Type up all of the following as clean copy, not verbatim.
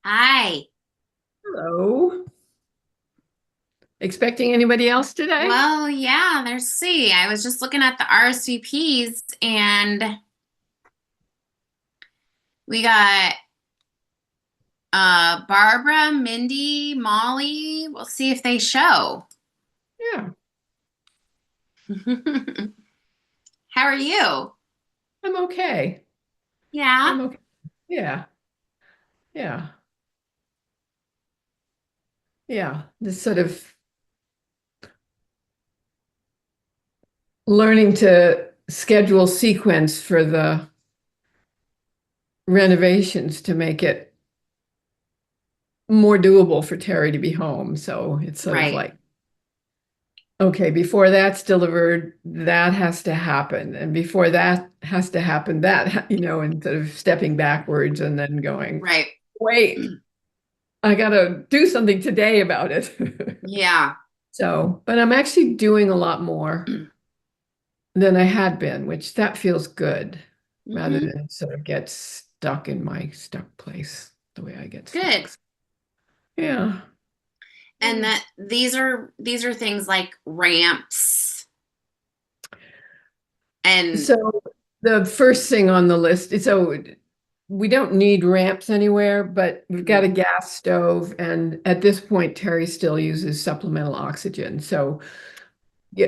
Hi. Hello. Expecting anybody else today? Well, yeah, there's C. I was just looking at the RSVPs and we got Barbara, Mindy, Molly. We'll see if they show. Yeah, How are you? I'm okay. Yeah. I'm okay. Yeah, yeah, yeah. This sort of learning to schedule sequence for the renovations to make it more doable for Terry to be home. So it's sort of Right. like, okay, before that's delivered, that has to happen. And before that has to happen, and sort of stepping backwards and then going, Right. wait, I gotta do something today about it. Yeah. So, but I'm actually doing a lot more than I had been, which that feels good rather Hmm. than sort of get stuck in my stuck place the way I get Good. stuck. Yeah. And Yeah. that these are things like ramps and So the first thing on the list, so we don't need ramps anywhere, but we've got Mhm. a gas stove, and at this point, Terry still uses supplemental oxygen. So yeah,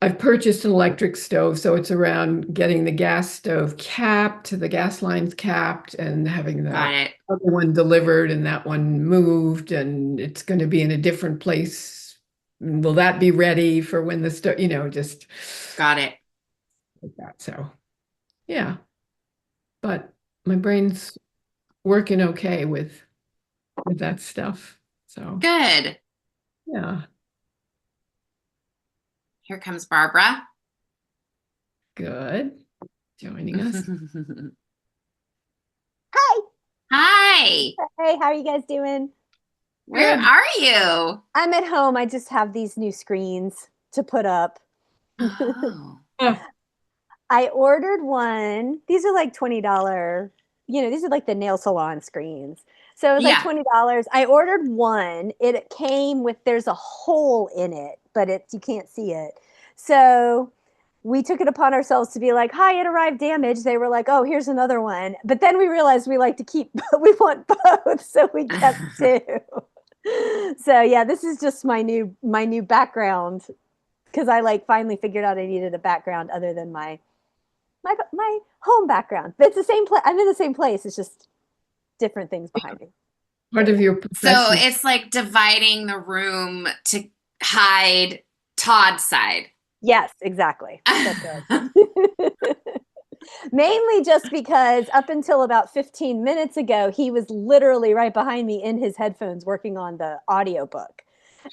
I've purchased an electric stove, so it's around getting the gas stove capped, the gas lines capped, and having Got the it. other one delivered and that one moved, and it's going to be in a different place. Will that be ready for when the stove, just Got it. like that. So yeah, but my brain's working okay with that stuff. So Good. yeah, Here comes Barbara. good. Joining us. Hi. Hi. Hey, how are you guys doing? Where Good. are you? I'm at home. I just have these new screens to put up. Oh. Oh, I ordered one. These are like $20, these are like the nail salon screens. So it was like Yeah. $20. I ordered one. It came with there's a hole in it, but you can't see it. So we took it upon ourselves to be like, "Hi, it arrived damaged." They were like, "Oh, here's another one." But then we realized we like to keep we want both, so we kept two. So yeah, this is just my new background because I like finally figured out I needed a background other than my home background. But it's the same place. I'm in the same place. It's just different things behind me. So part of yeah. your So profession. it's like dividing the room to hide Todd's side. Yes, exactly. That's right. Mainly just because up until about 15 minutes ago, he was literally right behind me in his headphones working on the audiobook.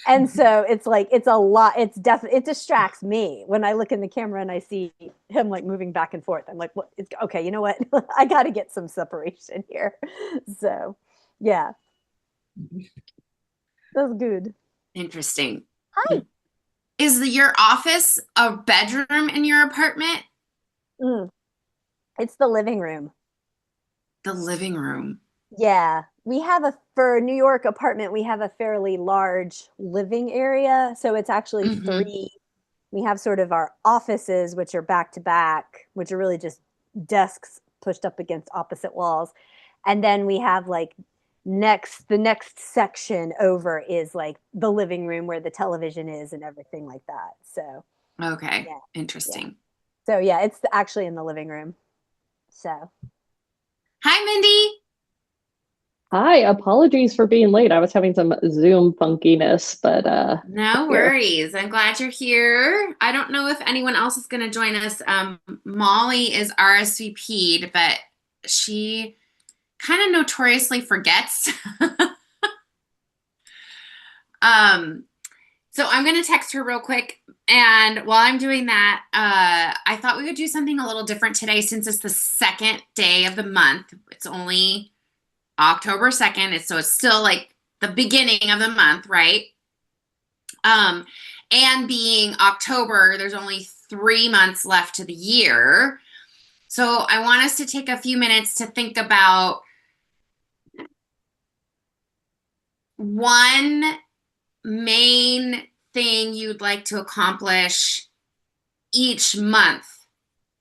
And so it's like it's a lot. It's definitely it distracts me when I look in the camera and I see him like moving back and forth. I'm like, what? It's, okay, you know what? I got to get some separation here. So, yeah, that's good. Interesting. Hi. Is your office a bedroom in your apartment? Mm, it's the living room. The living room. Yeah, we have a for a New York apartment. We have a fairly large living area, so it's actually Hmm. three. We have sort of our offices, which are back to back, which are really just desks pushed up against opposite walls. And then we have like the next section over is like the living room where the television is and everything like that. So, Okay. yeah. Yeah. Interesting. So, yeah, it's actually in the living room. So, Hi, Mindy. Hi, apologies for being late. I was having some Zoom funkiness, but No here. worries. I'm glad you're here. I don't know if anyone else is going to join us. Molly is RSVP'd, but she kind of notoriously forgets. Um, so I'm going to text her real quick. And while I'm doing that, I thought we would do something a little different today since it's the second day of the month. It's only October 2nd. So it's still like the beginning of the month, right? Um, and being October, there's only 3 months left to the year. So I want us to take a few minutes to think about one main thing you'd like to accomplish each month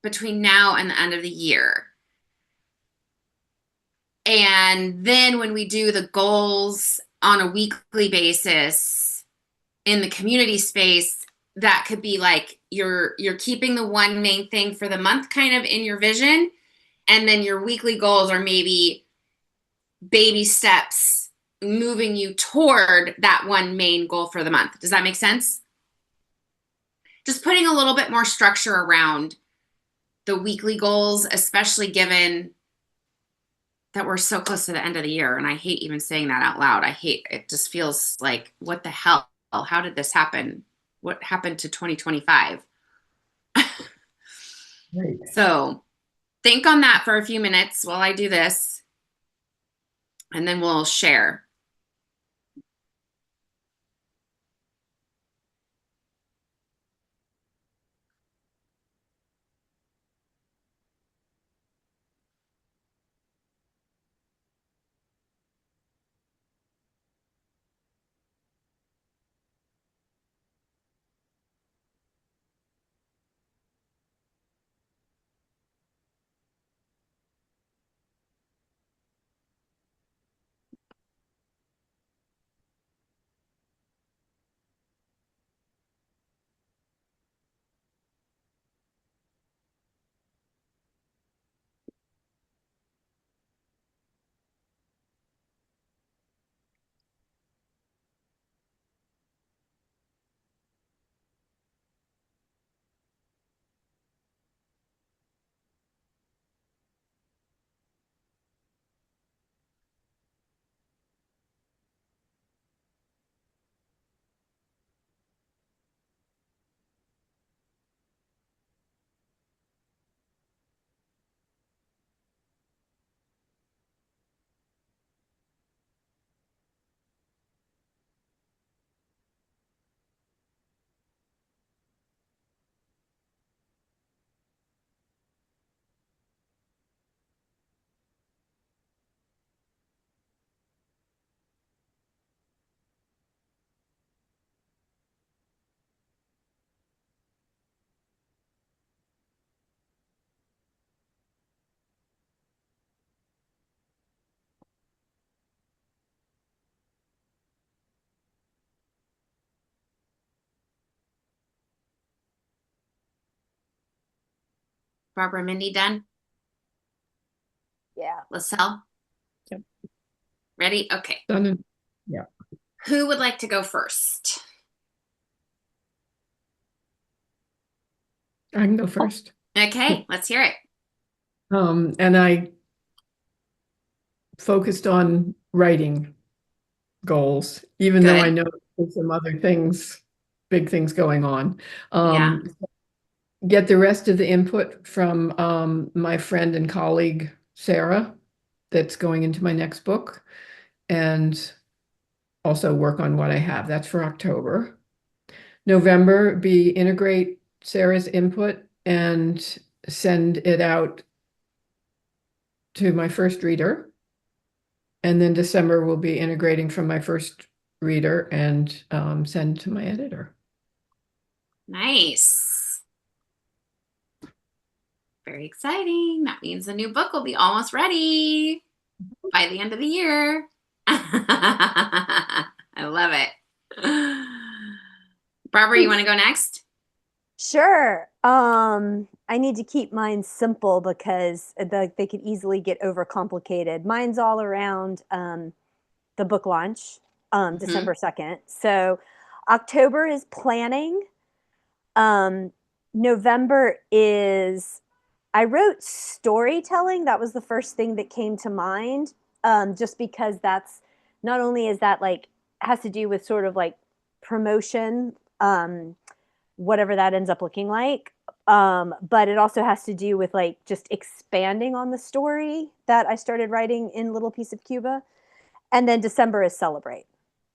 between now and the end of the year. And then when we do the goals on a weekly basis in the community space, that could be like you're keeping the one main thing for the month kind of in your vision, and then your weekly goals are maybe baby steps moving you toward that one main goal for the month. Does that make sense? Just putting a little bit more structure around the weekly goals, especially given that we're so close to the end of the year. And I hate even saying that out loud. I hate it. Just feels like, what the hell? How did this happen? What happened to 2025? Right. So think on that for a few minutes while I do this, and then we'll share. Barbara, Mindy, done? Yeah. LaSalle? Yep. Ready? Okay. Done. Yeah. Who would like to go first? I can go first. Okay, let's hear it. And I focused on writing goals, even though I Good. know there's some other things, big things going on. Yeah. Get the rest of the input from my friend and colleague, Sarah, that's going into my next book, and also work on what I have. That's for October. November, integrate Sarah's input and send it out to my first reader. And then December will be integrating from my first reader and send to my editor. Nice. Very exciting. That means the new book will be almost ready by the end of the year. I love it. Barbara, you want to go next? Sure. I need to keep mine simple because they could easily get overcomplicated. Mine's all around the book launch, December 2nd. So October is planning. November is, I wrote storytelling. That was the first thing that came to mind, just because that's not only is that like has to do with sort of like promotion, whatever that ends up looking like. But it also has to do with like just expanding on the story that I started writing in Little Piece of Cuba. And then December is celebrate.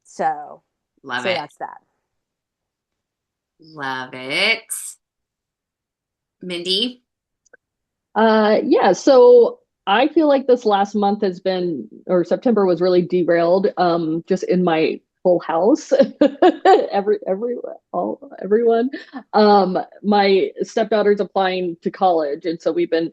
So Love it. that's that. Love it. Mindy? Yeah, so I feel like this last month has been, or September was really derailed, just in my whole house. Everyone. My stepdaughter's applying to college, and so we've been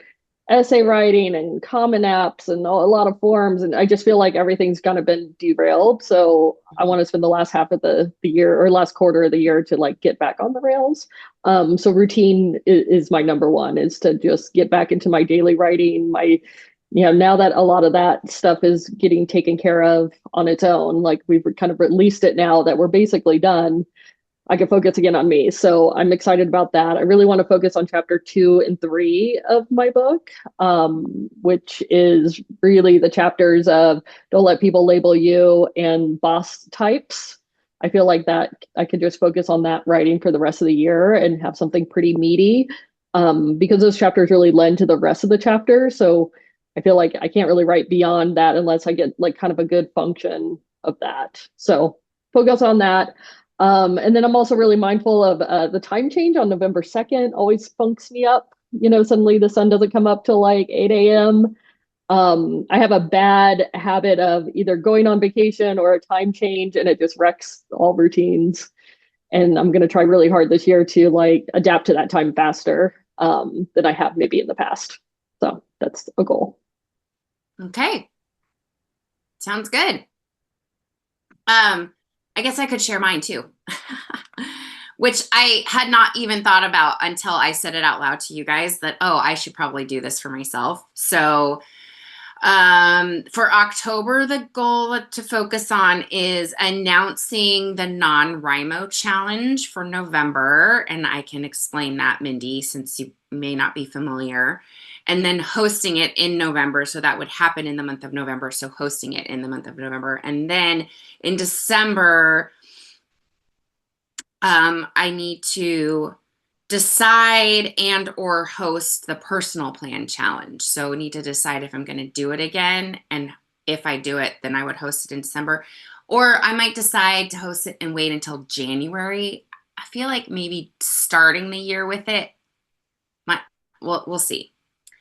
essay writing and Common Apps and a lot of forums, and I just feel like everything's kind of been derailed. So I want to spend the last half of the year or last quarter of the year to like get back on the rails. So routine is my number one, is to just get back into my daily writing, now that a lot of that stuff is getting taken care of on its own, like we've kind of released it now that we're basically done, I can focus again on me. So I'm excited about that. I really want to focus on chapter 2 and 3 of my book, which is really the chapters of don't let people label you and boss types. I feel like that I could just focus on that writing for the rest of the year and have something pretty meaty, because those chapters really lend to the rest of the chapter. So I feel like I can't really write beyond that unless I get like kind of a good function of that. So focus on that. And then I'm also really mindful of the time change on November 2nd, always funks me up. Suddenly the sun doesn't come up till like 8 a.m. I have a bad habit of either going on vacation or a time change, and it just wrecks all routines. And I'm going to try really hard this year to like adapt to that time faster than I have maybe in the past. So that's a goal. Okay. Sounds good. I guess I could share mine too, which I had not even thought about until I said it out loud to you guys that, oh, I should probably do this for myself. So for October, the goal to focus on is announcing the NaNoWriMo challenge for November. And I can explain that, Mindy, since you may not be familiar. And then hosting it in November. So that would happen in the month of November. So hosting it in the month of November. And then in December, I need to decide and or host the personal plan challenge. So I need to decide if I'm going to do it again. And if I do it, then I would host it in December. Or I might decide to host it and wait until January. I feel like maybe starting the year with it. We'll see.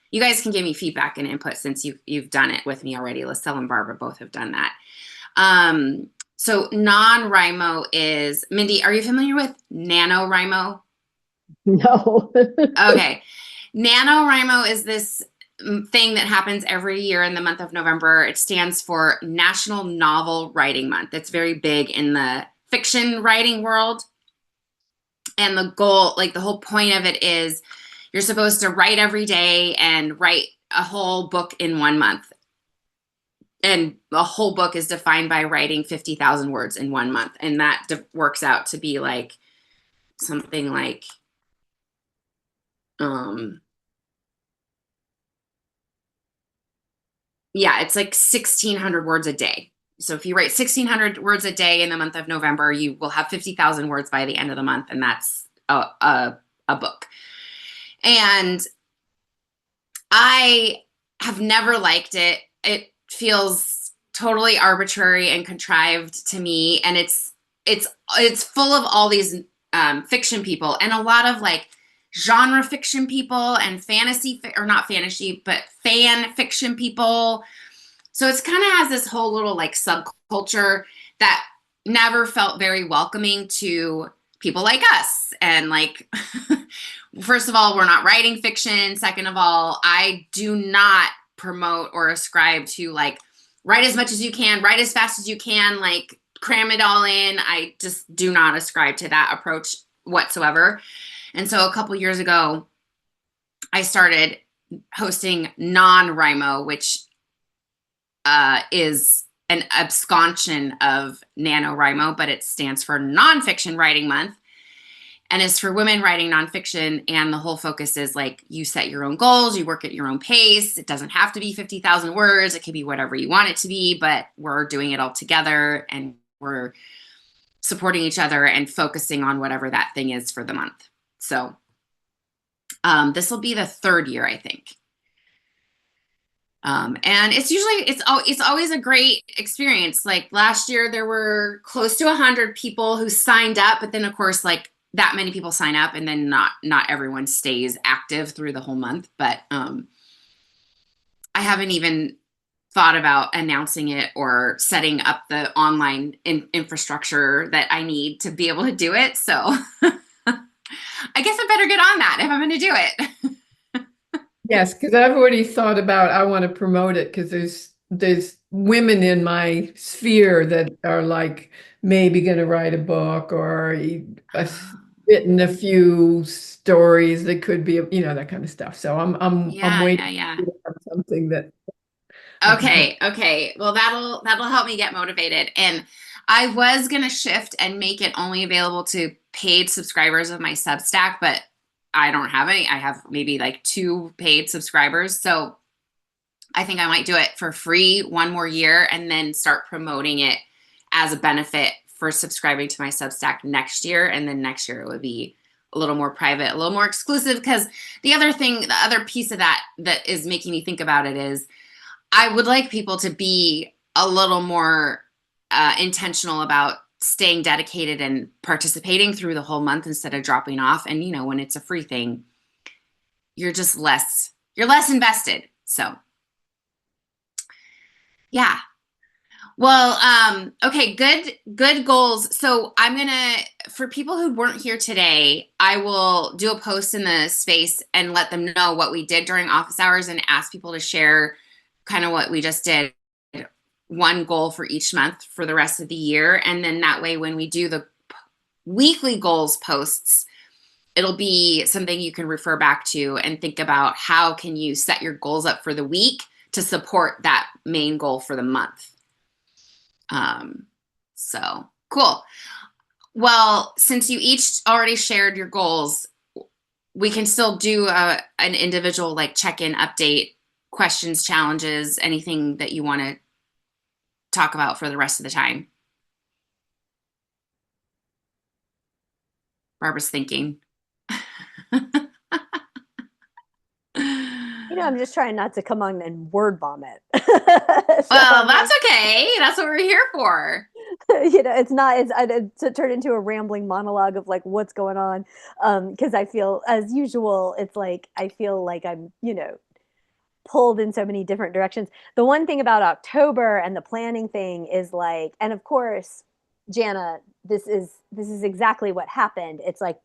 You guys can give me feedback and input since you've done it with me already. Lyselle and Barbara both have done that. So NaNoWriMo is, Mindy, are you familiar with NaNoWriMo? No. Okay. NaNoWriMo is this thing that happens every year in the month of November. It stands for National Novel Writing Month. It's very big in the fiction writing world. And the goal, like the whole point of it is you're supposed to write every day and write a whole book in 1 month. And a whole book is defined by writing 50,000 words in 1 month. And that works out to be like something like, yeah, it's like 1,600 words a day. So if you write 1,600 words a day in the month of November, you will have 50,000 words by the end of the month. And that's a book. And I have never liked it. It feels totally arbitrary and contrived to me. And it's full of all these fiction people and a lot of like genre fiction people and fantasy, or not fantasy, but fan fiction people. So it's kind of has this whole little like subculture that never felt very welcoming to people like us. And like, first of all, we're not writing fiction. Second of all, I do not promote or ascribe to like, write as much as you can, write as fast as you can, like cram it all in. I just do not ascribe to that approach whatsoever. And so a couple years ago, I started hosting NaNoWriMo, which is an absconsion of NaNoWriMo, but it stands for Nonfiction Writing Month. And it's for women writing nonfiction. And the whole focus is like, you set your own goals, you work at your own pace. It doesn't have to be 50,000 words. It can be whatever you want it to be, but we're doing it all together and we're supporting each other and focusing on whatever that thing is for the month. So this will be the 3rd year, I think. And it's always a great experience. Like last year, there were close to 100 people who signed up, but then of course, like that many people sign up and then not everyone stays active through the whole month. But I haven't even thought about announcing it or setting up the online infrastructure that I need to be able to do it. So I guess I better get on that if I'm going to do it. Yes, because I've already thought about I want to promote it because there's women in my sphere that are like maybe going to write a book or written a few stories that could be, that kind of stuff. So I'm Yeah, waiting yeah, yeah. for something that I can put. Okay, okay. Well, that'll help me get motivated. And I was gonna shift and make it only available to paid subscribers of my Substack, but I don't have any. I have maybe like 2 paid subscribers. So I think I might do it for free one more year and then start promoting it as a benefit for subscribing to my Substack next year. And then next year it would be a little more private, a little more exclusive. Because the other piece of that is making me think about it is I would like people to be a little more intentional about staying dedicated and participating through the whole month instead of dropping off. And when it's a free thing, you're less invested. So yeah. Well, okay, good goals. So for people who weren't here today, I will do a post in the space and let them know what we did during office hours and ask people to share kind of what we just did, one goal for each month for the rest of the year. And then that way, when we do the weekly goals posts, it'll be something you can refer back to and think about how can you set your goals up for the week to support that main goal for the month. So cool. Well, since you each already shared your goals, we can still do an individual like check-in update, questions, challenges, anything that you want to talk about for the rest of the time. Barbara's thinking. I'm just trying not to come on and word vomit. Well, that's okay. That's what we're here for. It's to turn into a rambling monologue of like what's going on. Because I feel, as usual, it's like I feel like I'm, pulled in so many different directions. The one thing about October and the planning thing is like, and of course, Jana, this is exactly what happened. It's like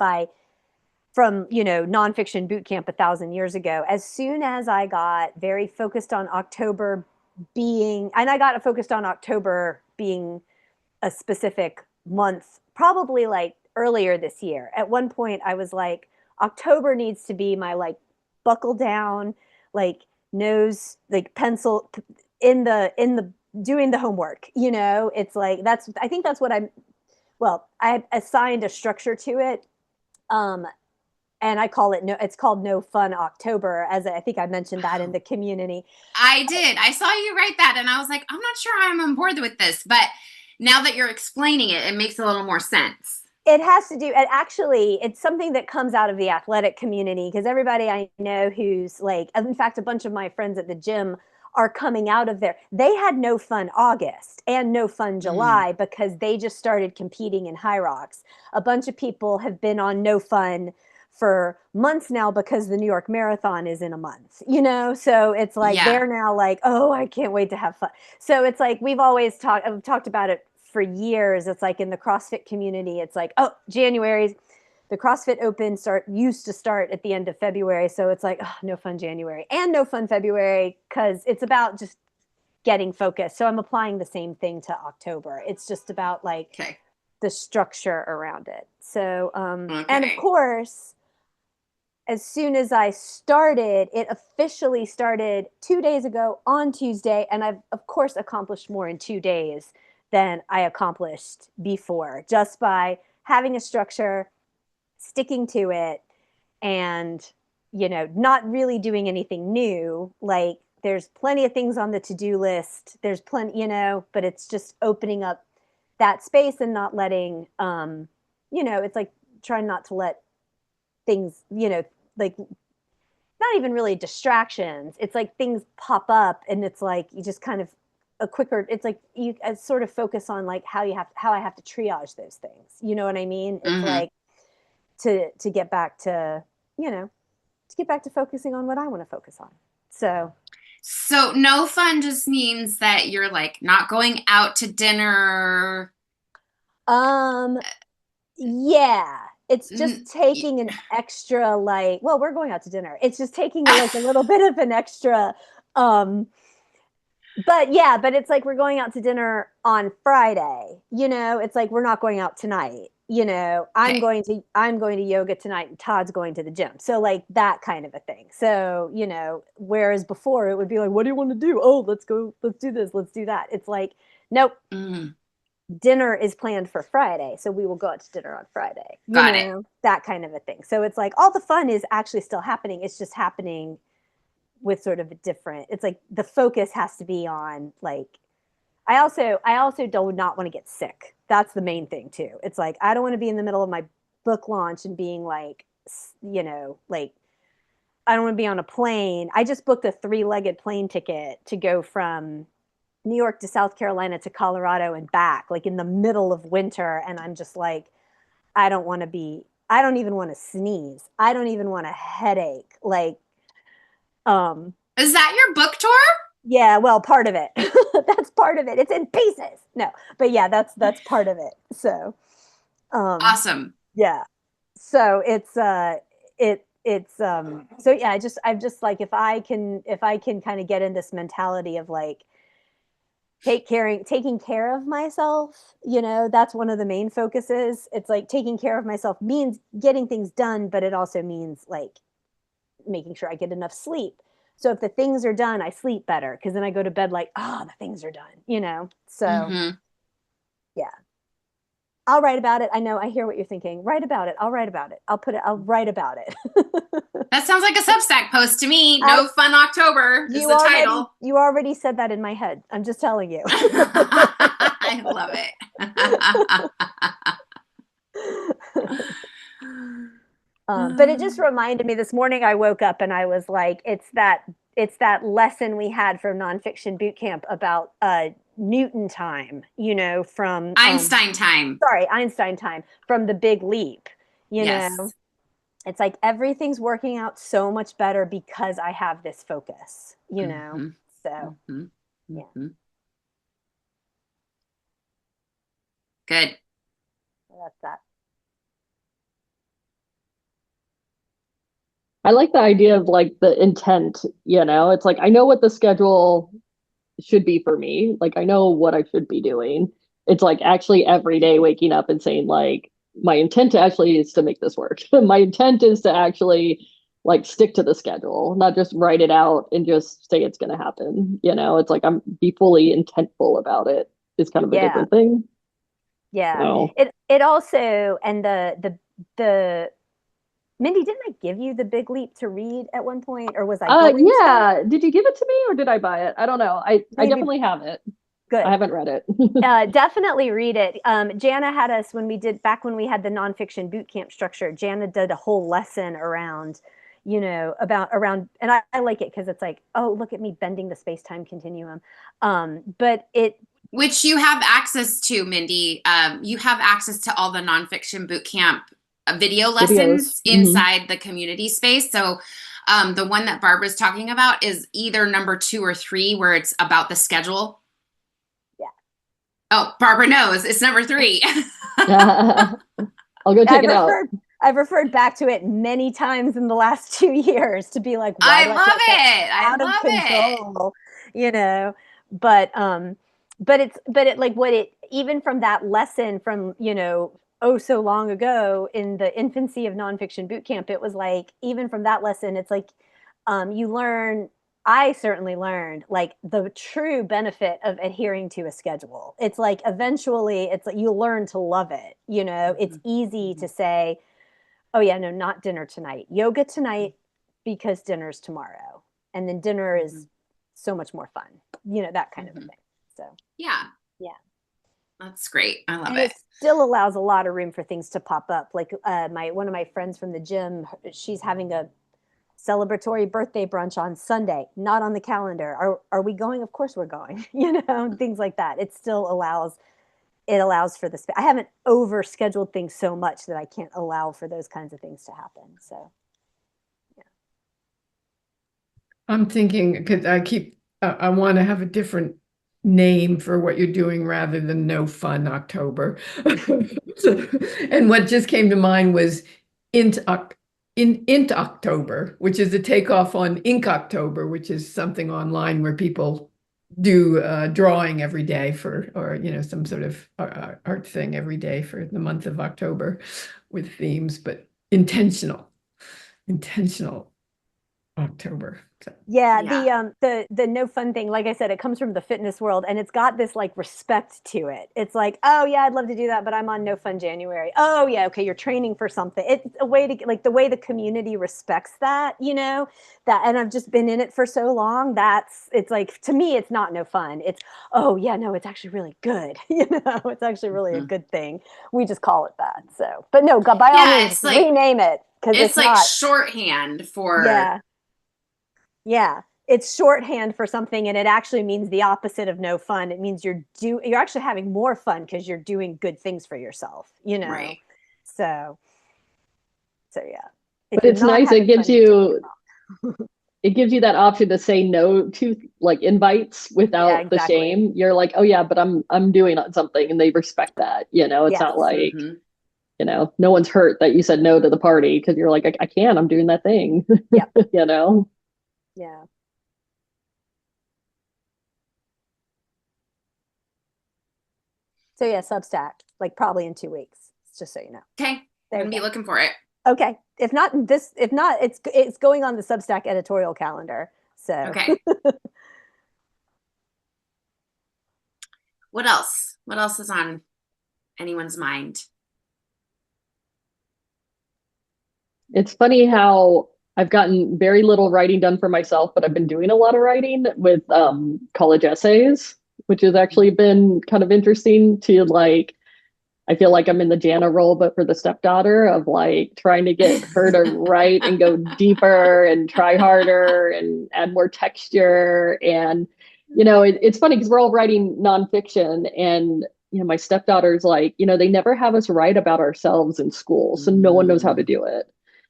from nonfiction boot camp 1,000 years ago, as soon as I got very focused on October being a specific month, probably like earlier this year. At one point I was like, October needs to be my like buckle down, like nose, like pencil in the doing the homework. It's like I think that's what I assigned a structure to it. And I call it it's called No Fun October, as I think I mentioned that in the community. I did. I saw you write that and I was like, I'm not sure I'm on board with this, but now that you're explaining it, it makes a little more sense. It has to do, and actually, it's something that comes out of the athletic community because everybody I know who's like, in fact, a bunch of my friends at the gym are coming out of there. They had no fun August and no fun July because they just started competing in High Rocks. A bunch of people have been on no fun for months now because the New York Marathon is in a month, so it's like they're now like, oh, I can't wait to have fun. So it's like I've talked about it for years. It's like in the CrossFit community, it's like, oh, January, the CrossFit Open used to start at the end of February. So it's like, oh, no fun January and no fun February because it's about just getting focused. So I'm applying the same thing to October. It's just about like the structure around it. So, and of course, as soon as I started, it officially started 2 days ago on Tuesday. And I've, of course, accomplished more in 2 days than I accomplished before, just by having a structure, sticking to it, and, not really doing anything new. Like there's plenty of things on the to-do list. There's plenty, but it's just opening up that space and not letting, it's like trying not to let things, like not even really distractions. It's like things pop up and it's like you just kind of it's like you sort of focus on like how I have to triage those things. You know what I mean? It's like to get back to, to get back to focusing on what I want to focus on. So So no fun just means that you're like not going out to dinner. Um, yeah, it's N- just taking an extra like, well, we're going out to dinner. It's just taking like a little bit of an extra, um, but yeah, but it's like we're going out to dinner on Friday. It's like we're not going out tonight. Okay. I'm going to yoga tonight and Todd's going to the gym. So like that kind of a thing. So, whereas before it would be like, what do you want to do? Oh, let's go, let's do this, let's do that. It's like, nope, Mm, dinner is planned for Friday, so we will go out to dinner on Friday. got it. That kind of a thing. So it's like all the fun is actually still happening. It's just happening with sort of a different. It's like the focus has to be on like I also do not want to get sick. That's the main thing too. It's like I don't want to be in the middle of my book launch and being like, like I don't want to be on a plane. I just booked a three-legged plane ticket to go from New York to South Carolina to Colorado and back, like in the middle of winter. And I'm just like, I don't even want to sneeze. I don't even want a headache. Like, um, Is that your book tour? yeah, well, part of it. That's part of it. It's in pieces. No, but yeah, that's part of it. So, um, Awesome. yeah. So so yeah, I'm just like if I can kind of get in this mentality of like taking care of myself, that's one of the main focuses. It's like taking care of myself means getting things done, but it also means like making sure I get enough sleep. So if the things are done, I sleep better because then I go to bed like, oh, the things are done. So Hmm. yeah, I'll write about it. I know, I hear what you're thinking. Write about it. I'll write about it. I'll write about it. That sounds like a Substack post to me. I No Fun October is you the already title. you already said that in my head. I'm just telling you. I love it. But it just reminded me this morning I woke up and I was like, it's that lesson we had from nonfiction boot camp about Newton time, from Einstein time. sorry, Einstein time from the Big Leap. You know, Yes. it's like everything's working out so much better because I have this focus. Hmm. So Hmm. yeah, Hmm. Good. that's that. I like the idea of like the intent, it's like I know what the schedule should be for me. Like I know what I should be doing. It's like actually every day waking up and saying like my intent actually is to make this work. My intent is to actually like stick to the schedule, not just write it out and just say it's going to happen. It's like I'm be fully intentful about it is kind of a Yeah, different thing. yeah. So, It also and the Mindy, didn't I give you the Big Leap to read at one point, or was I going to? yeah, did you give it to me or did I buy it? I don't know. I Maybe. definitely have it. I Good. haven't read it. Definitely read it. Jana had us when we had the nonfiction boot camp structure. Jana did a whole lesson around, and I like it because it's like, oh, look at me bending the space time continuum. But Which you have access to, Mindy. You have access to all the nonfiction bootcamp video Videos. lessons inside the community space. So the one that Barbara's talking about is either number 2 or 3, where it's about the schedule. yeah, Oh, Barbara knows it's number 3. I'll go check I've it out. referred I've referred back to it many times in the last 2 years to be like, why I do I love feel so it. I out of love it. control? You know, but it like what it even from that lesson from oh so long ago in the infancy of nonfiction boot camp, it was like even from that lesson, it's like you learn. I certainly learned like the true benefit of adhering to a schedule. It's like eventually it's like you learn to love it. It's easy to say, oh yeah, no, not dinner tonight. Yoga tonight because dinner's tomorrow. And then dinner is so much more fun. That kind of a thing. So, Yeah, yeah. that's great. I love And it. it still allows a lot of room for things to pop up. Like my one of my friends from the gym, she's having a celebratory birthday brunch on Sunday, not on the calendar. Are we going? Of course we're going. Things like that. It allows for the space. I haven't over scheduled things so much that I can't allow for those kinds of things to happen. So, yeah. I'm thinking, because I want to have a different name for what you're doing rather than No Fun October. And what just came to mind was Int, Int October, which is a takeoff on Ink October, which is something online where people do drawing every day or some sort of art thing every day for the month of October with themes, but intentional October. So, Yeah, Yeah. the no fun thing, like I said, it comes from the fitness world and it's got this like respect to it. It's like, oh yeah, I'd love to do that, but I'm on no fun January. Oh yeah, okay, you're training for something. It's a way to like the way the community respects that, that and I've just been in it for so long. It's like to me, it's not no fun. It's oh yeah, no, it's actually really good. It's actually really a Mhm. good thing. We just call it that. So but no, by all Yeah, means, rename it because it's it's like not, shorthand for yeah. Yeah, it's shorthand for something, and it actually means the opposite of no fun. It means you're actually having more fun because you're doing good things for yourself, right. So yeah. If But you're it's not nice. It having gives fun, you're doing it you wrong. it gives you that option to say no to like invites Yeah, without the exactly. shame. You're like, oh yeah, but I'm doing something, and they respect that. It's Yes. not like, Hmm. no one's hurt that you said no to the party because you're like, I can't, I'm doing that thing. Yep. you know? Yeah. So yeah, Substack, like probably in 2 weeks, just so you know. Okay. I'm There gonna you be go. looking for it. Okay. If not, it's going on the Substack editorial calendar. So Okay. What else? What else is on anyone's mind? It's funny how I've gotten very little writing done for myself, but I've been doing a lot of writing with college essays, which has actually been kind of interesting to like. I feel like I'm in the Jana role, but for the stepdaughter of like trying to get her to write and go deeper and try harder and add more texture. And, it's funny because we're all writing nonfiction and, my stepdaughter's like, they never have us write about ourselves in school. So no one knows how to Mm, do it.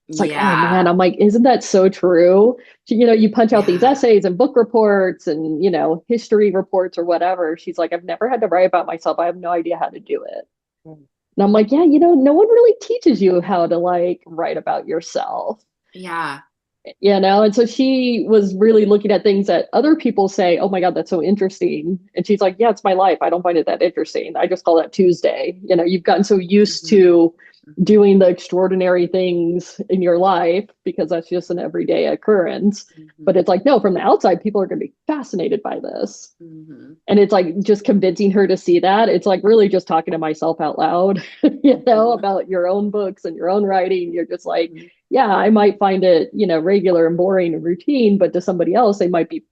It's like, oh man, yeah. I'm like, isn't that so true? So, you punch out these Yeah. essays and book reports and, history reports or whatever. She's like, I've never had to write about myself. I have no idea how to do it. And I'm like, yeah, no one really teaches you how to like write about yourself, Yeah. And so she was really looking at things that other people say, oh my God, that's so interesting. And she's like, yeah, it's my life. I don't find it that interesting. I just call that Tuesday. You've gotten so used Hmm. to Hmm. doing the extraordinary things in your life because that's just an everyday occurrence. But Hmm. it's like, no, from the outside, people are going to be fascinated by this. Hmm. And it's like just convincing her to see that. It's like really just talking to myself out loud, about your own books and your own writing. You're just like, Hmm. yeah, I might find it, regular and boring and routine, but to somebody else, they might be,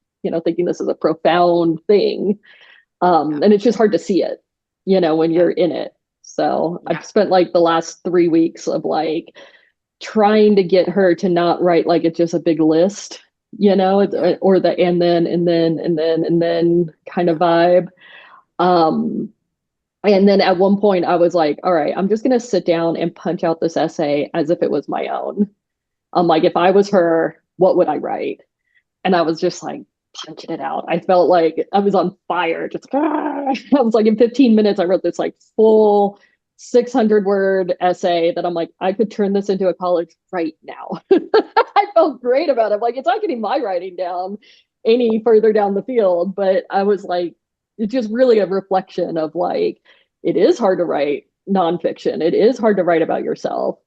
thinking this is a profound thing. Yeah. And it's just hard to see it, when Yeah. you're in it. So Yeah. I've spent like the last 3 weeks of like trying to get her to not write like it's just a big list, Yeah. or the and then kind of Yeah. vibe. Um, and then at one point I was like, all right, I'm just going to sit down and punch out this essay as if it was my own. I'm like, if I was her, what would I write? And I was just like punching it out. I felt like I was on fire. Just I was like, in 15 minutes, I wrote this like full 600-word essay that I'm like, I could turn this into a college right now. I felt great about it. I'm like, it's not getting my writing down any further down the field, but I was like, it's just really a reflection of like, it is hard to write nonfiction. It is hard to write about yourself.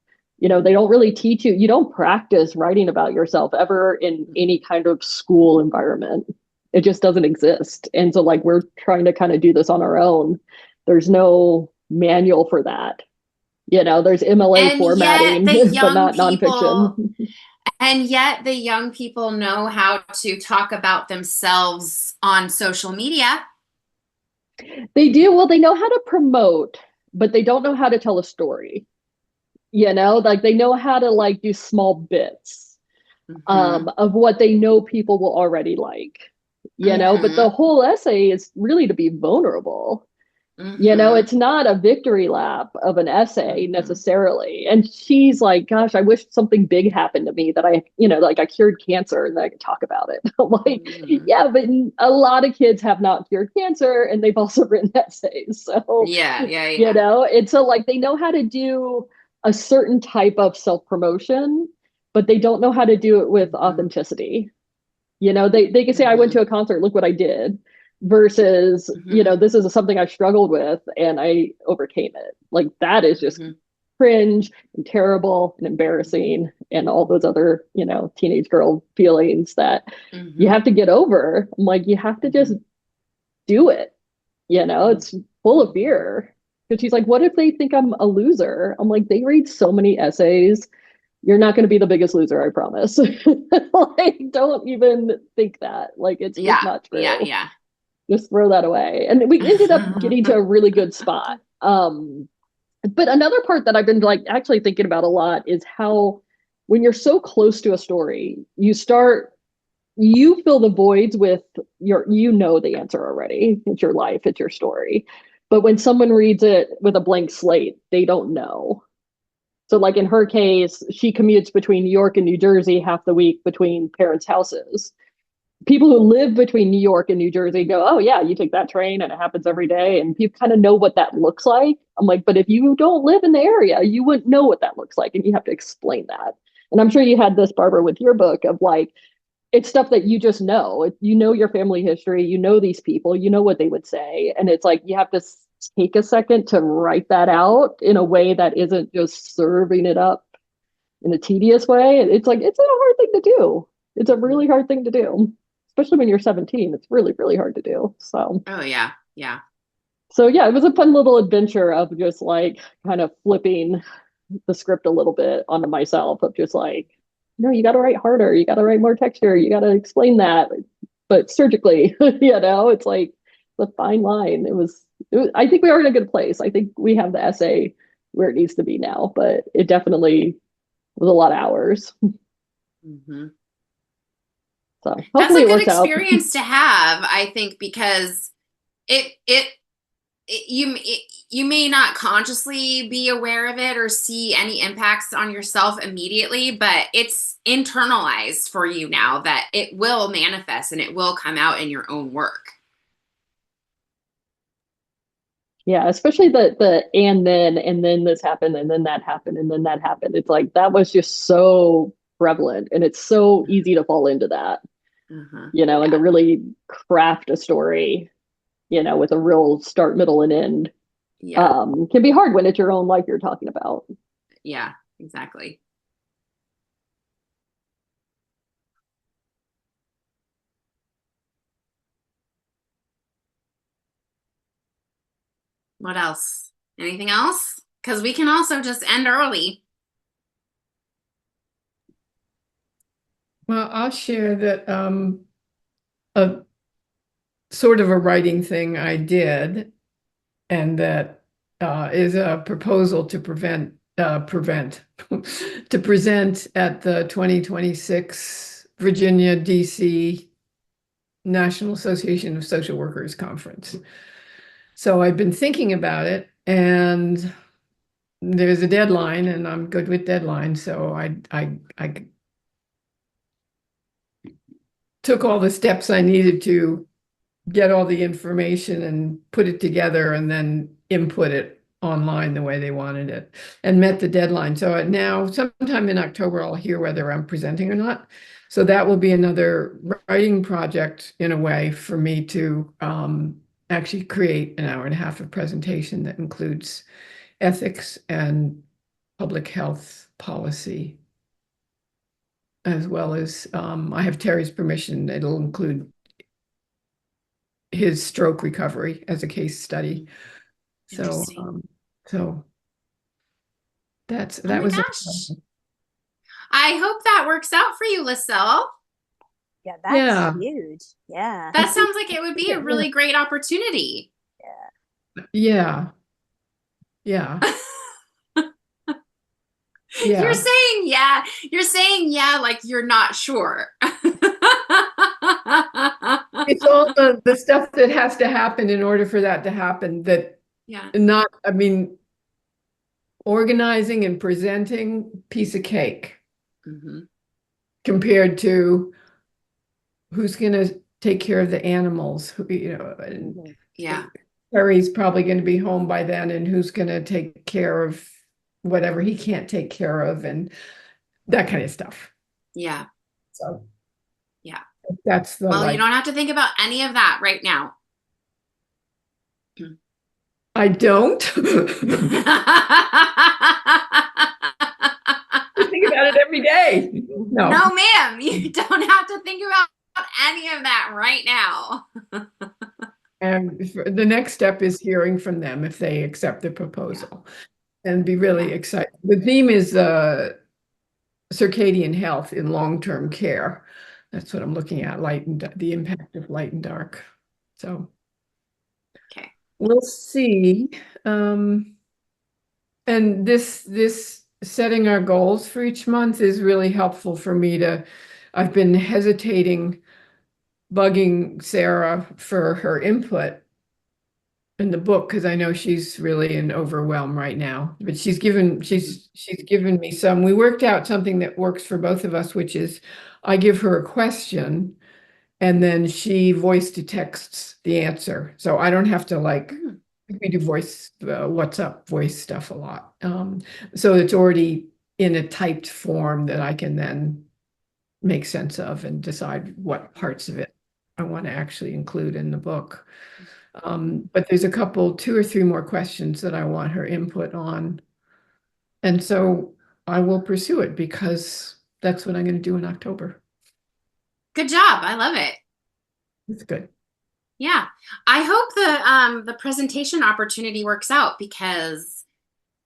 They don't really teach you, you don't practice writing about yourself ever in any kind of school environment. It just doesn't exist. And so like we're trying to kind of do this on our own. There's no manual for that. There's MLA And yet formatting, the but young not people, nonfiction. and yet the young people know how to talk about themselves on social media. They do. Well, they know how to promote, but they don't know how to tell a story. Like they know how to like do small bits Hmm. of what they know people will already like, but the Hmm. whole essay is really to be vulnerable, You know, Mhm. it's not a victory lap of an essay Mhm. necessarily. And she's like, gosh, I wish something big happened to me that I, you know, like I cured cancer and that I could talk about it. I'm like, Mhm. yeah, but a lot of kids have not cured cancer and they've also written essays. So, Yeah, yeah, you yeah. know, it's so like they know how to do a certain type of self promotion, but they don't know how to do it with Mhm. authenticity. You know, they can say, I went Mhm. to a concert, look what I did, versus, you know, Mhm. this is something I struggled with and I overcame it. Like that is just Mhm. cringe and terrible and embarrassing and all those other, you know, teenage girl feelings that you Mhm. have to get over. I'm like, you have to just Mhm. do it. You know, Mhm. it's full of fear. Because she's like, what if they think I'm a loser? I'm like, they read so many essays, you're not going to be the biggest loser, I promise. Like, don't even think that. Like, it's just Yeah, not yeah, true. yeah. Just throw that away. And we ended up getting to a really good spot. But another part that I've been like actually thinking about a lot is how when you're so close to a story, you fill the voids with you know the answer already. It's your life, it's your story. But when someone reads it with a blank slate, they don't know. So, like in her case, she commutes between New York and New Jersey half the week between parents' houses. People who live between New York and New Jersey go, oh, yeah, you take that train and it happens every day. And you kind of know what that looks like. I'm like, but if you don't live in the area, you wouldn't know what that looks like. And you have to explain that. And I'm sure you had this, Barbara, with your book of like, it's stuff that you just know. You know your family history, you know these people, you know what they would say. And it's like you have to take a second to write that out in a way that isn't just serving it up in a tedious way. It's like, it's a hard thing to do. It's a really hard thing to do, especially when you're 17. It's really, really hard to do. Oh yeah, yeah. So yeah, it was a fun little adventure of just like kind of flipping the script a little bit onto myself of just like, no, you got to write harder. You got to write more texture. You got to explain that, but surgically, you know, it's like the fine line. I think we are in a good place. I think we have the essay where it needs to be now, but it definitely was a lot of hours. Hmm. So That's hopefully a it good works out. experience to have, I think, because it you may not consciously be aware of it or see any impacts on yourself immediately, but it's internalized for you now that it will manifest and it will come out in your own work. Yeah, especially the and then this happened and then that happened and then that happened. It's like that was just so prevalent and it's so easy to fall into that, Uh-huh. you know, and to Yeah, really craft a story, you know, with a real start, middle, and end yeah, can be hard when it's your own life you're talking about. yeah, exactly. What else? Anything else? Because we can also just end early. Well, I'll share that a sort of a writing thing I did, and that is a proposal to to present at the 2026 Virginia, DC National Association of Social Workers Conference. So I've been thinking about it, and there's a deadline, and I'm good with deadlines. So I took all the steps I needed to get all the information and put it together and then input it online the way they wanted it and met the deadline. So now sometime in October, I'll hear whether I'm presenting or not. So that will be another writing project in a way for me to actually create an hour and a half of presentation that includes ethics and public health policy, as well as I have Terry's permission. It'll include his stroke recovery as a case study. So, Interesting. so Oh that my was it. gosh. I hope that works out for you, Lyselle. Yeah, that's Yeah, huge. Yeah. I That think, sounds like it would be a yeah, really great opportunity. yeah, yeah, You're yeah. saying yeah. You're saying yeah like you're not sure. It's all the stuff that has to happen in order for that to happen that Yeah. not, I mean, organizing and presenting, piece of cake Hmm. compared to who's going to take care of the animals, who, and Yeah. Terry's probably going to be home by then, and who's going to take care of whatever he can't take care of, and that kind of stuff. Yeah. So Yeah. that's the Well, you like, don't have to think about any of that right now. I don't. I think about it every day. No. No, ma'am, you don't have to think about any of that right now. And the next step is hearing from them if they accept the proposal, and be really Yeah. excited. The theme is circadian health in long-term care. That's what I'm looking at, the impact of light and dark. So Okay. we'll see. And this setting our goals for each month is really helpful for me I've been hesitating bugging Sarah for her input in the book because I know she's really in overwhelm right now. But she's given me some. We worked out something that works for both of us, which is I give her a question and then she voice to texts the answer. So I don't have to we do voice WhatsApp voice stuff a lot. So it's already in a typed form that I can then make sense of and decide what parts of it I want to actually include in the book. But there's two or three more questions that I want her input on. And so I will pursue it because that's what I'm going to do in October. Good job. I love it. It's good. Yeah. I hope the presentation opportunity works out because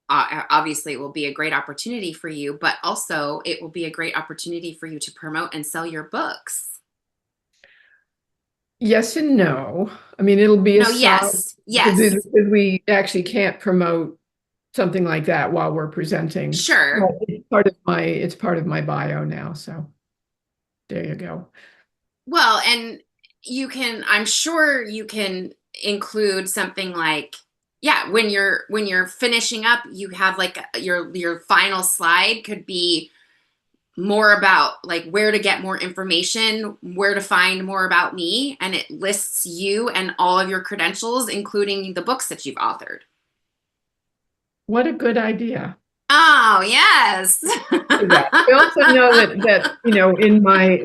obviously it will be a great opportunity for you, but also it will be a great opportunity for you to promote and sell your books. Yes and no. I mean, it'll be a No, yes. Yes. because we actually can't promote something like that while we're presenting. Sure. But it's part of my bio now. So there you go. Well, and I'm sure you can include something like, yeah, when you're finishing up, you have like your final slide could be more about like where to get more information, where to find more about me, and it lists you and all of your credentials, including the books that you've authored. What a good idea. Oh, yes. I also know that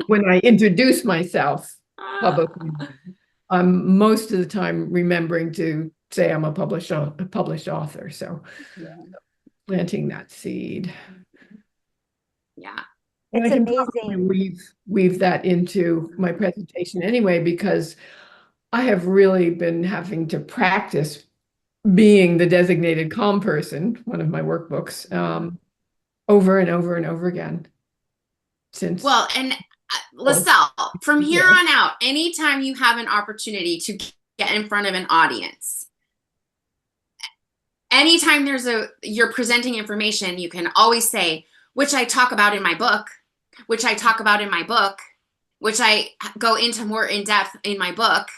when I introduce myself publicly, I'm most of the time remembering to say I'm a published author. So planting that seed. Yeah. And It's I can amazing. probably weave that into my presentation anyway, because I have really been having to practice being the designated calm person, one of my workbooks, over and over and over again. Well, and LaSalle, from here on out, anytime you have an opportunity to get in front of an audience, anytime you're presenting information, you can always say, which I talk about in my book, which I talk about in my book, which I go into more in depth in my book.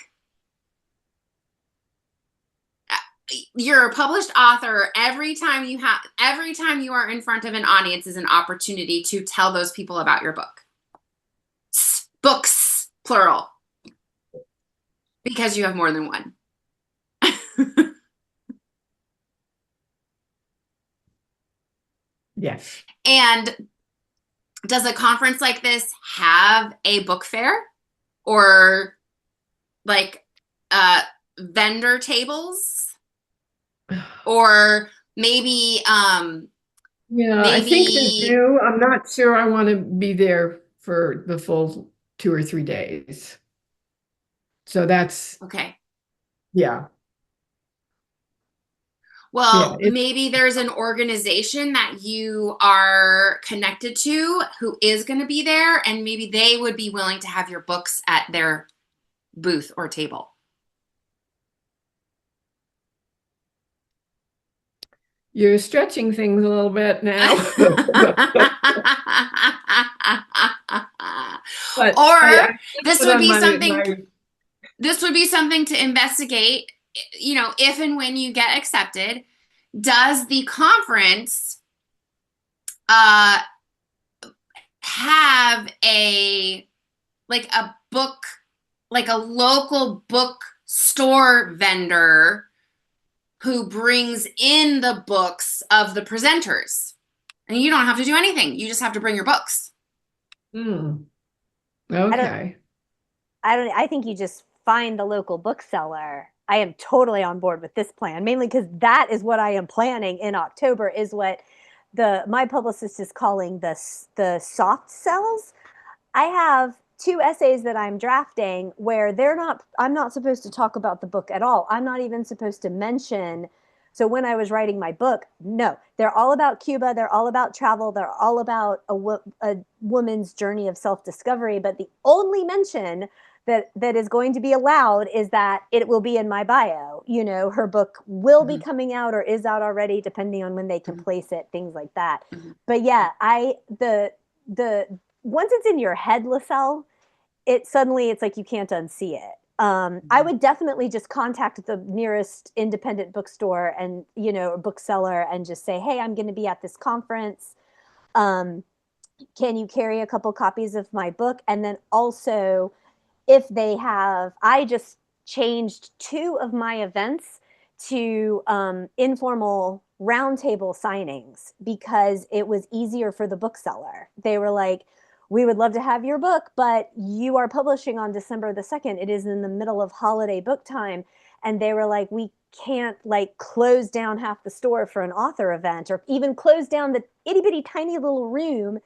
You're a published author. Every time you are in front of an audience is an opportunity to tell those people about your book. Books, plural, because you have more than one. Yes. And does a conference like this have a book fair or like vendor tables? Or maybe I think they do. I'm not sure I want to be there for the full 2 or 3 days. So that's okay. Yeah. Well, maybe there's an organization that you are connected to who is going to be there, and maybe they would be willing to have your books at their booth or table. You're stretching things a little bit now. But or this would be something to investigate you know, if and when you get accepted, does the conference uh have a like a book, like a local bookstore vendor who brings in the books of the presenters? And you don't have to do anything. You just have to bring your books. Hmm. I don't Okay. I think you just find the local bookseller. I am totally on board with this plan, mainly because that is what I am planning in October, is what the my publicist is calling the soft sells. I have two essays that I'm drafting where I'm not supposed to talk about the book at all. I'm not even supposed to mention. So when I was writing my book, no, they're all about Cuba. They're all about travel. They're all about a woman's journey of self-discovery. But the only mention that is going to be allowed is that it will be in my bio. You know, her book will be coming out or is out already, depending on when they can place it, things like that. But yeah, the once it's in your head, LaSalle, it's like you can't unsee it. I would definitely just contact the nearest independent bookstore and, you know, a bookseller and just say, hey, I'm going to be at this conference. Can you carry a couple copies of my book? And then also, if they have, I just changed two of my events to informal roundtable signings because it was easier for the bookseller. They were like, we would love to have your book, but you are publishing on December the 2nd. It is in the middle of holiday book time. And they were like, we can't like close down half the store for an author event or even close down the itty bitty tiny little room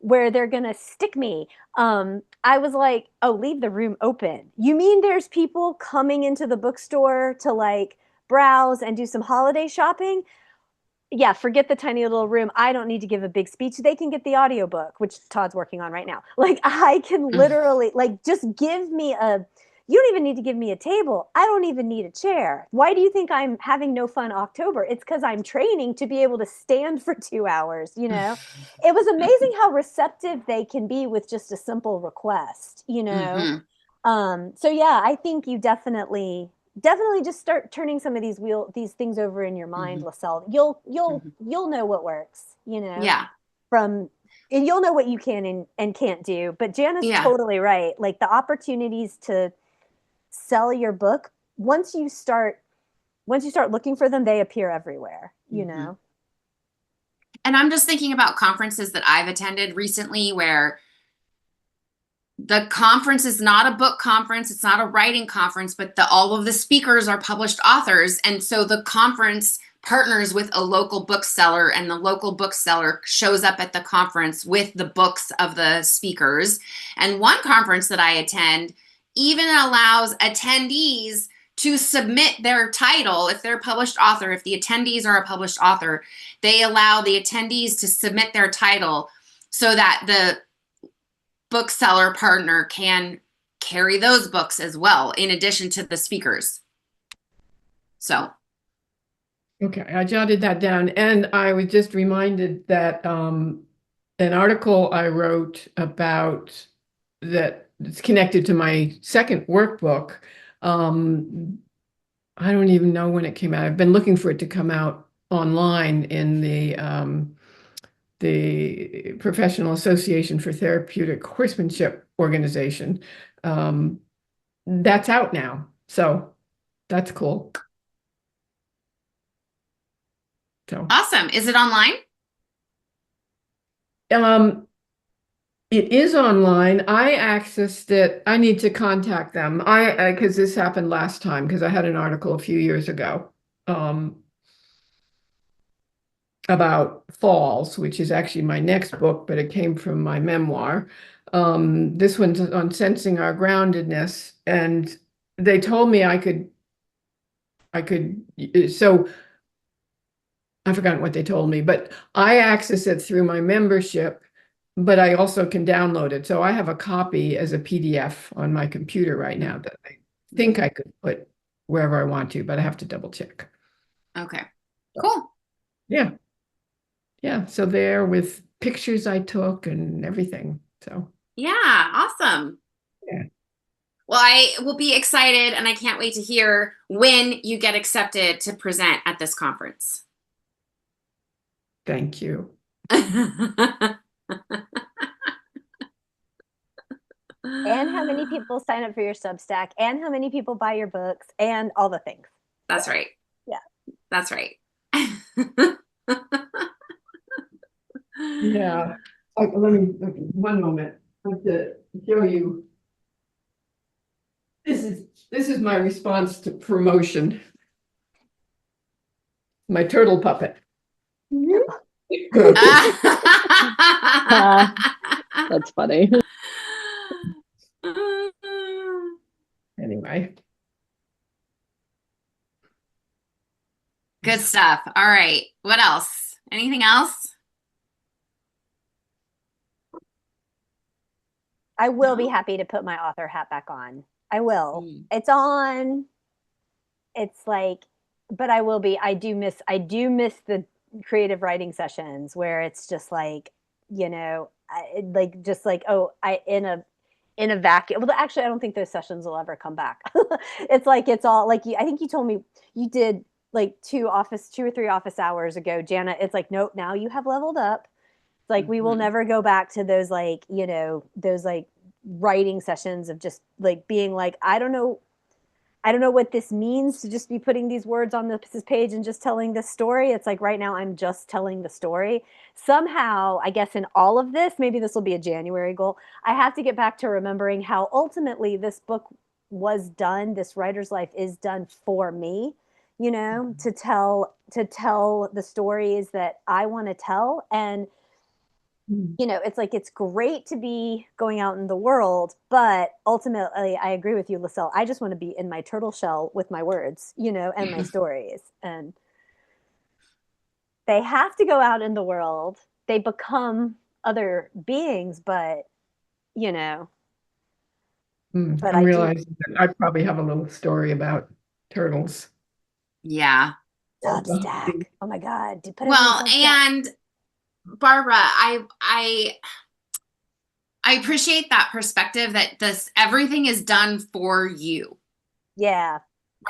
where they're going to stick me. I was like, oh, leave the room open. You mean there's people coming into the bookstore to like browse and do some holiday shopping? Yeah, forget the tiny little room. I don't need to give a big speech. They can get the audiobook, which Todd's working on right now. Like I can literally like just give me you don't even need to give me a table. I don't even need a chair. Why do you think I'm having no fun October? It's because I'm training to be able to stand for 2 hours, you know? It was amazing how receptive they can be with just a simple request, you know? Mm-hmm. So yeah, I think you definitely just start turning some of these things over in your mind, LaSalle. You'll know what works, you know, Yeah. and you'll know what you can and can't do. But Jana's Yeah. totally right. Like the opportunities to sell your book, once you start looking for them, they appear everywhere, you know. And I'm just thinking about conferences that I've attended recently where the conference is not a book conference, it's not a writing conference, but all of the speakers are published authors. And so the conference partners with a local bookseller, and the local bookseller shows up at the conference with the books of the speakers. And one conference that I attend even allows attendees to submit their title. If they're a published author, if the attendees are a published author, they allow the attendees to submit their title so that the bookseller partner can carry those books as well, in addition to the speakers. So. Okay, I jotted that down, and I was just reminded that an article I wrote about that it's connected to my second workbook. I don't even know when it came out. I've been looking for it to come out online in the Professional Association for Therapeutic Horsemanship organization. That's out now, so that's cool. So Awesome. Is it online? It is online. I accessed it. I need to contact them. Because this happened last time, because I had an article a few years ago about Falls, which is actually my next book, but it came from my memoir. This one's on sensing our groundedness, and they told me I could, so I've forgotten what they told me, but I access it through my membership, but I also can download it. So I have a copy as a PDF on my computer right now that I think I could put wherever I want to, but I have to double check. Okay, cool. Yeah. Yeah. So there with pictures I took and everything. So yeah, awesome. Yeah. Well, I will be excited and I can't wait to hear when you get accepted to present at this conference. Thank you. And how many people sign up for your Substack, and how many people buy your books, and all the things. That's right. Yeah. That's right. Yeah. Let me, one moment. I have to show you. This is my response to promotion. My turtle puppet. That's funny. Anyway. Good stuff. All right. What else? Anything else? I will be happy to put my author hat back on. I will. Mm. It's on. It's like, but I will be. I do miss the creative writing sessions where it's just like, just like, oh, I in a vacuum. Well, actually, I don't think those sessions will ever come back. It's like, it's all like, I think you told me you did like 2 or 3 office hours ago, Jana. It's like, nope, now you have leveled up. It's like, we will never go back to those, like, those like writing sessions of just like being like, I don't know what this means to just be putting these words on this page and just telling this story. It's like, right now I'm just telling the story. Somehow, I guess in all of this, maybe this will be a January goal, I have to get back to remembering how ultimately this book was done. This writer's life is done for me, to tell the stories that I want to tell. And it's like, it's great to be going out in the world, but ultimately, I agree with you, Lyselle. I just want to be in my turtle shell with my words, and my stories. And they have to go out in the world. They become other beings, but, but I'm realizing that I probably have a little story about turtles. Yeah. Substack. Oh my God. Well, and Barbara, I appreciate that perspective that everything is done for you. Yeah.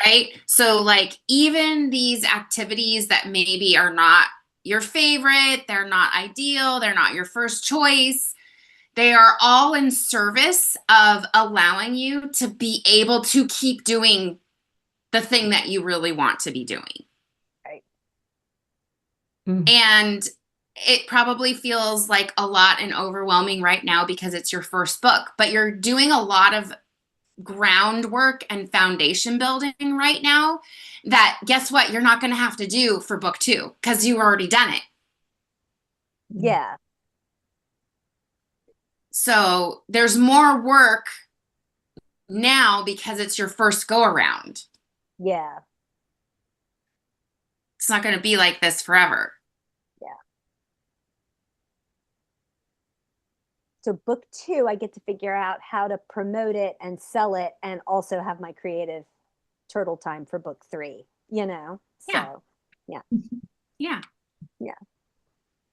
Right? So like, even these activities that maybe are not your favorite, they're not ideal, they're not your first choice, they are all in service of allowing you to be able to keep doing the thing that you really want to be doing. Right. And it probably feels like a lot and overwhelming right now because it's your first book, but you're doing a lot of groundwork and foundation building right now that, guess what, you're not going to have to do for book 2 because you've already done it. Yeah. So there's more work now because it's your first go around. Yeah. It's not going to be like this forever. Yeah. So book 2, I get to figure out how to promote it and sell it and also have my creative turtle time for book 3, Yeah. So, yeah. Yeah. Yeah.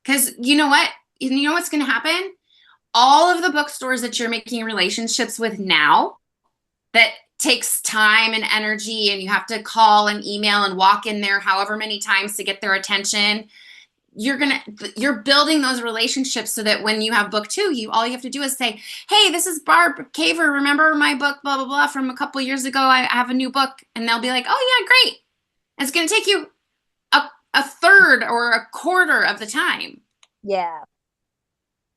Because you know what? You know what's going to happen? All of the bookstores that you're making relationships with now, that takes time and energy, and you have to call and email and walk in there however many times to get their attention. You're building those relationships so that when you have book 2, all you have to do is say, hey, this is Barb Caver. Remember my book, blah, blah, blah, from a couple years ago? I have a new book. And they'll be like, oh yeah, great. It's going to take you a third or a quarter of the time. Yeah.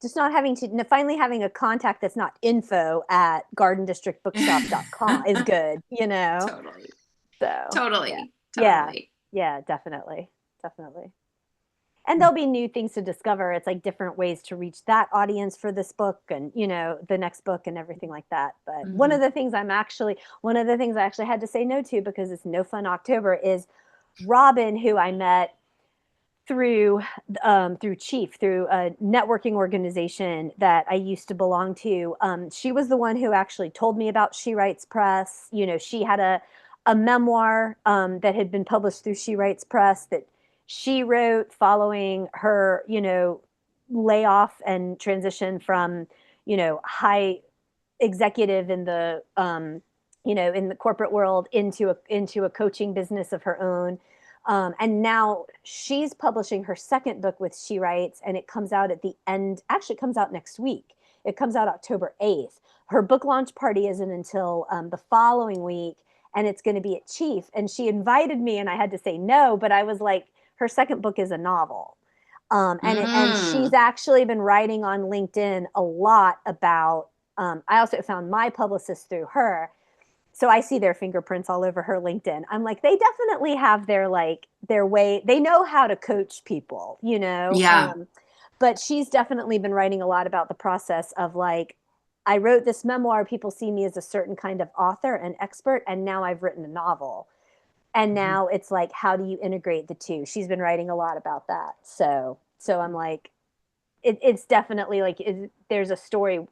Just not having to, finally having a contact that's not info@gardendistrictbookshop.com is good, Totally. So Totally. yeah. Totally. Yeah, definitely. Definitely. And there'll be new things to discover. It's like different ways to reach that audience for this book and, the next book and everything like that. But one of the things I actually had to say no to because it's No Fun October is Robin, who I met through Chief, through a networking organization that I used to belong to. She was the one who actually told me about She Writes Press. She had a memoir that had been published through She Writes Press that she wrote following her, layoff and transition from, high executive in the in the corporate world into a coaching business of her own. And now she's publishing her second book with She Writes, and it comes out at the end. Actually, it comes out next week. It comes out October 8th. Her book launch party isn't until the following week, and it's going to be at Chief. And she invited me, and I had to say no, but I was like, her second book is a novel. And she's actually been writing on LinkedIn a lot about, I also found my publicist through her. So I see their fingerprints all over her LinkedIn. I'm like, they definitely have their way. They know how to coach people, Yeah. But she's definitely been writing a lot about the process of like, I wrote this memoir. People see me as a certain kind of author and expert, and now I've written a novel. And now it's like, how do you integrate the two? She's been writing a lot about that. So I'm like, it's definitely like, there's a story.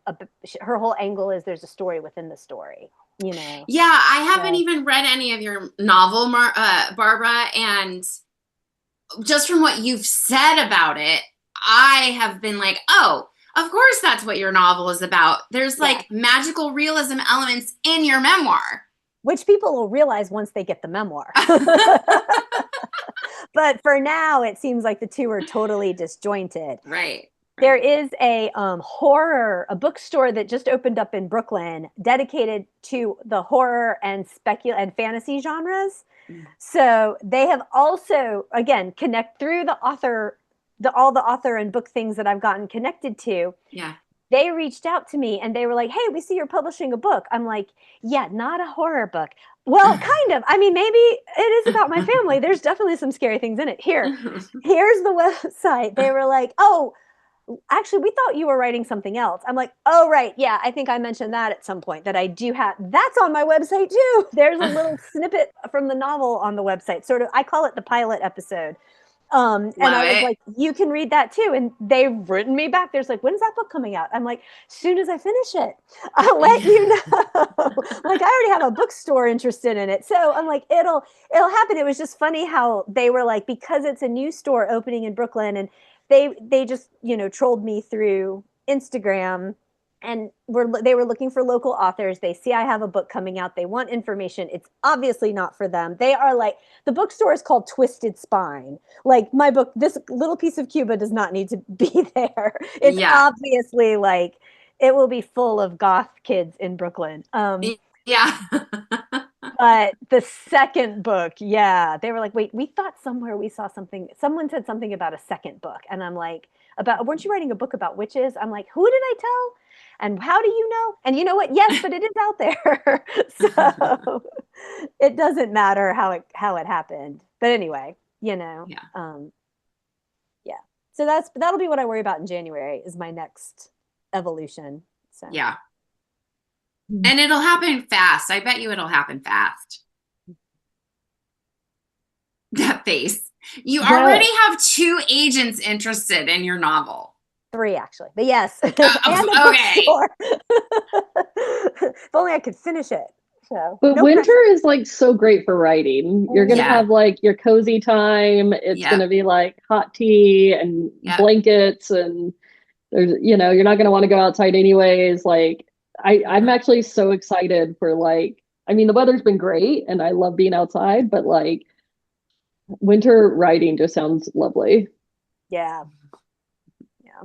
Her whole angle is there's a story within the story, Yeah, I haven't even read any of your novel, Barbara, and just from what you've said about it, I have been like, oh, of course that's what your novel is about. There's like magical realism elements in your memoir. Which people will realize once they get the memoir. But for now, it seems like the two are totally disjointed. Right. There is a bookstore that just opened up in Brooklyn dedicated to the horror and fantasy genres. So they have also, again, connect through the author, all the author and book things that I've gotten connected to. Yeah. They reached out to me and they were like, hey, we see you're publishing a book. I'm like, yeah, not a horror book. Well, kind of. I mean, maybe it is about my family. There's definitely some scary things in it. Here's the website. They were like, oh, actually, we thought you were writing something else. I'm like, oh, right. Yeah, I think I mentioned that at some point that I do have. That's on my website, too. There's a little snippet from the novel on the website. Sort of, I call it the pilot episode. And I was like, you can read that, too. And they've written me back. There's like, when's that book coming out? I'm like, as soon as I finish it, I'll let you know. Like, I already have a bookstore interested in it. So I'm like, it'll happen. It was just funny how they were like, because it's a new store opening in Brooklyn, and they just, trolled me through Instagram, and they were looking for local authors. They see I have a book coming out. They want information. It's obviously not for them. They are like, the bookstore is called Twisted Spine. Like, my book, this little piece of Cuba does not need to be there. It's obviously like, it will be full of goth kids in Brooklyn. Yeah. But the second book, yeah, they were like, wait, we thought somewhere we saw something. Someone said something about a second book. And I'm like, weren't you writing a book about witches? I'm like, who did I tell? And how do you know? And you know what? Yes, but it is out there. So it doesn't matter how it happened. But anyway, yeah. So that'll be what I worry about in January, is my next evolution. So yeah. And it'll happen fast. I bet you it'll happen fast. That face. You already have 2 agents interested in your novel. 3, actually. But yes. And okay. If only I could finish it. So, but winter is like so great for writing. You're going to have like your cozy time. It's going to be like hot tea and blankets, and there's, you're not going to want to go outside anyways. Like, I'm actually so excited for like, I mean, the weather's been great and I love being outside, but like winter riding just sounds lovely. Yeah. Yeah.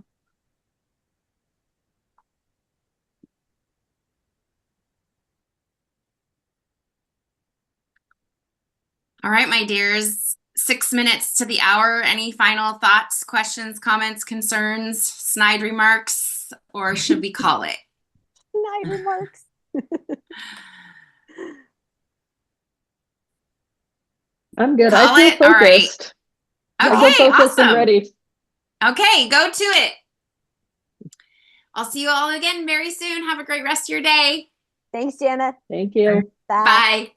All right, my dears, 6 minutes to the hour. Any final thoughts, questions, comments, concerns, snide remarks, or should we call it? Snide remarks. I'm good. I feel focused. All right. Okay, awesome. And ready. Okay, go to it. I'll see you all again very soon. Have a great rest of your day. Thanks, Jana. Thank you. Bye. Bye.